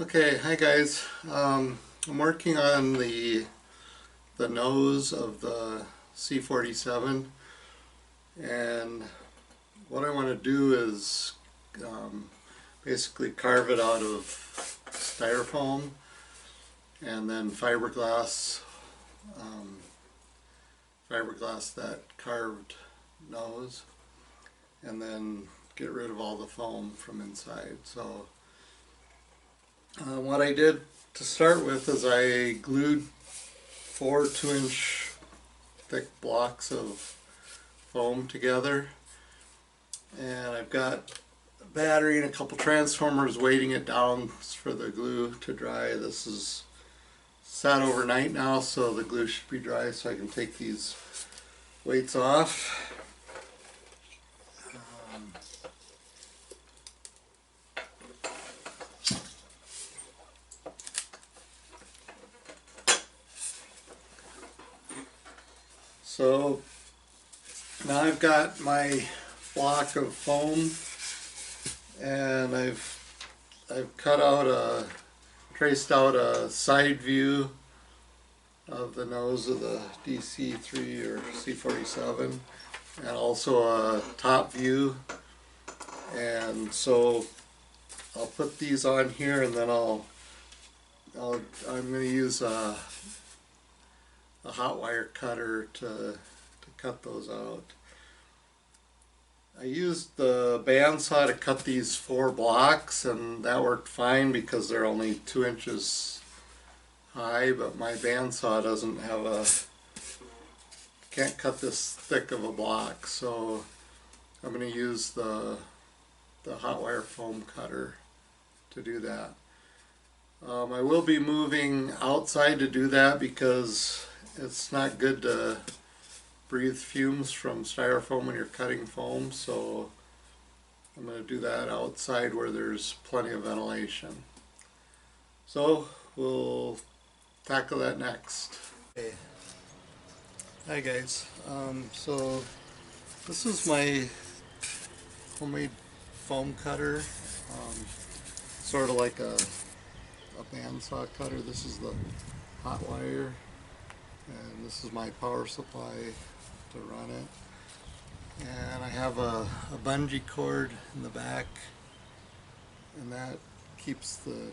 Okay, hi guys. I'm working on the nose of the C47, and what I want to do is basically carve it out of styrofoam and then fiberglass that carved nose, and then get rid of all the foam from inside. So what I did to start with is I glued 4 2-inch thick blocks of foam together, and I've got a battery and a couple transformers weighting it down for the glue to dry. This is sat overnight now, so the glue should be dry, so I can take these weights off. So now I've got my block of foam, and I've traced out a side view of the nose of the DC3 or C47, and also a top view. And so I'll put these on here, and then I'm going to use a hot wire cutter to cut those out. I used the bandsaw to cut these 4 blocks, and that worked fine because they're only 2 inches high, but my bandsaw doesn't have can't cut this thick of a block, so I'm going to use the hot wire foam cutter to do that. I will be moving outside to do that because it's not good to breathe fumes from styrofoam when you're cutting foam, so I'm going to do that outside where there's plenty of ventilation. So we'll tackle that next. Okay. Hi guys. So this is my homemade foam cutter, sort of like a bandsaw cutter. This is the hot wire, and this is my power supply to run it. And I have a bungee cord in the back, and that keeps the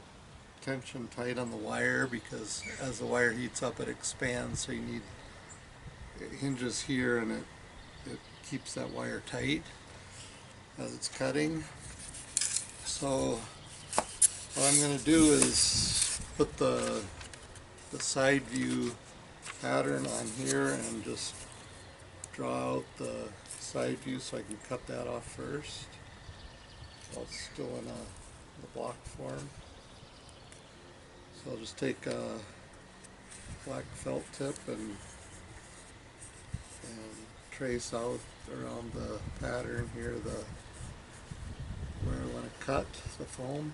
tension tight on the wire, because as the wire heats up it expands, so it hinges here, and it keeps that wire tight as it's cutting. So what I'm going to do is put the side view pattern on here and just draw out the side view so I can cut that off first while it's still in the block form. So I'll just take a black felt tip and trace out around the pattern here where I want to cut the foam.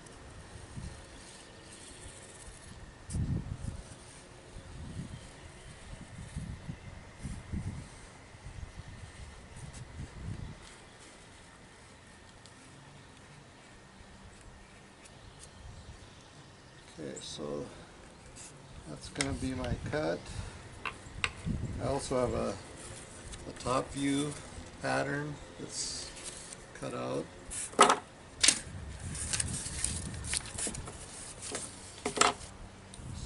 Okay, so that's going to be my cut. I also have a top view pattern that's cut out.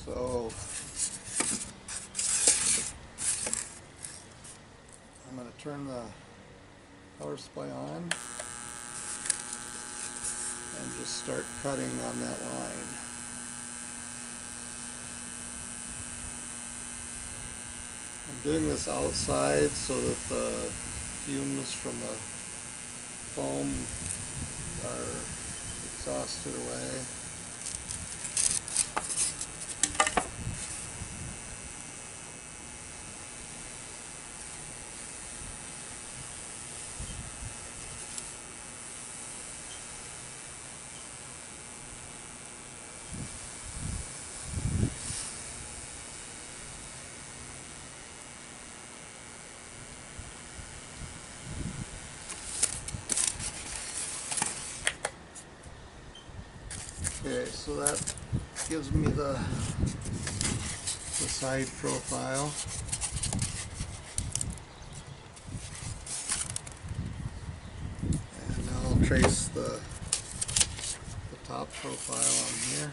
So I'm going to turn the power supply on and just start cutting on that line. I'm doing this outside so that the fumes from the foam are exhausted away. so that gives me the side profile. And now I'll trace the top profile on here.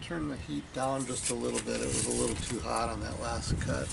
Turn the heat down just a little bit. It was a little too hot on that last cut.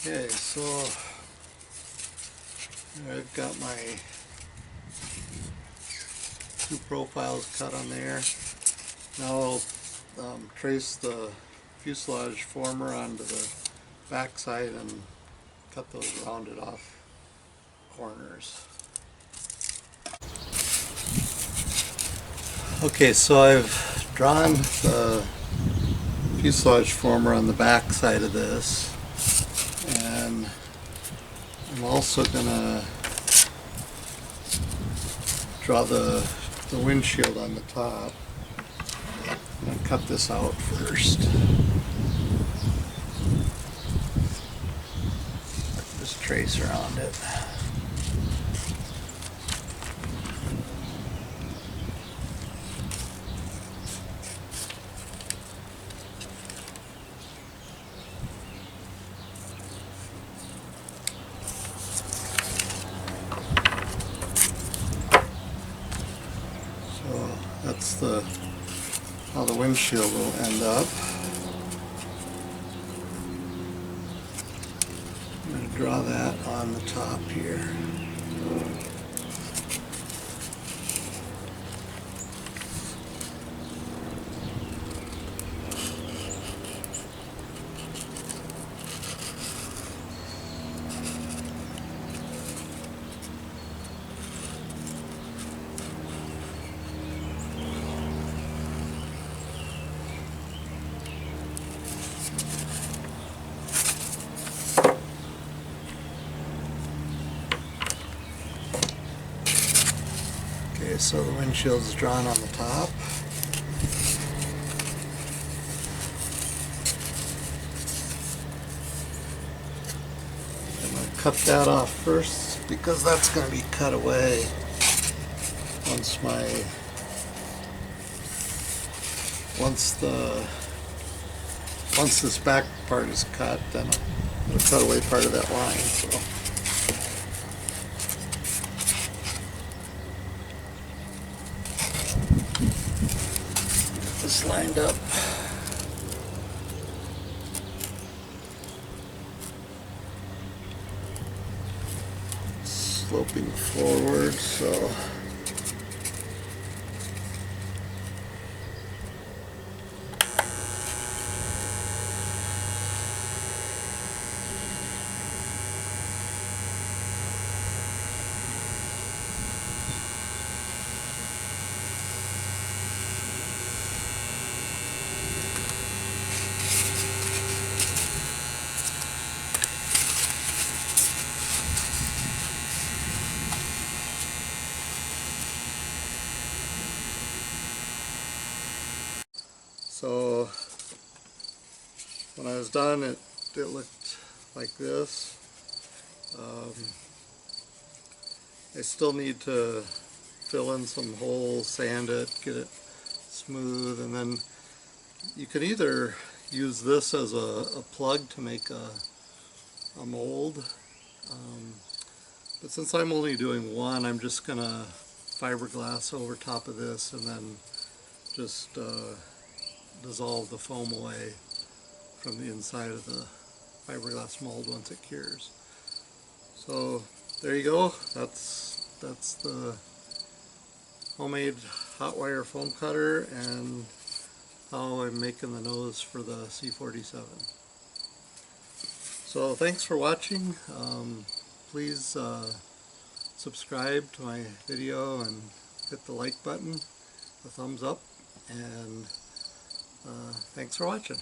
Okay, so I've got my two profiles cut on there. Now I'll trace the fuselage former onto the back side and cut those rounded off corners. Okay, so I've drawn the fuselage former on the back side of this, and I'm also going to draw the windshield on the top. I'm going to cut this out first. Just trace around it. That's how the windshield will end up. I'm going to draw that on the top here. Okay, so the windshield is drawn on the top. I'm going to cut that off first because that's going to be cut away once this back part is cut, then I'm going to cut away part of that line. So. This lined up. Sloping forward, so So when I was done, it looked like this. I still need to fill in some holes, sand it, get it smooth, and then you can either use this as a plug to make a mold, but since I'm only doing one, I'm just gonna fiberglass over top of this and then just dissolve the foam away from the inside of the fiberglass mold once it cures. So there you go. That's the homemade hot wire foam cutter and how I'm making the nose for the C47. So thanks for watching. Please subscribe to my video and hit the like button, the thumbs up, and thanks for watching.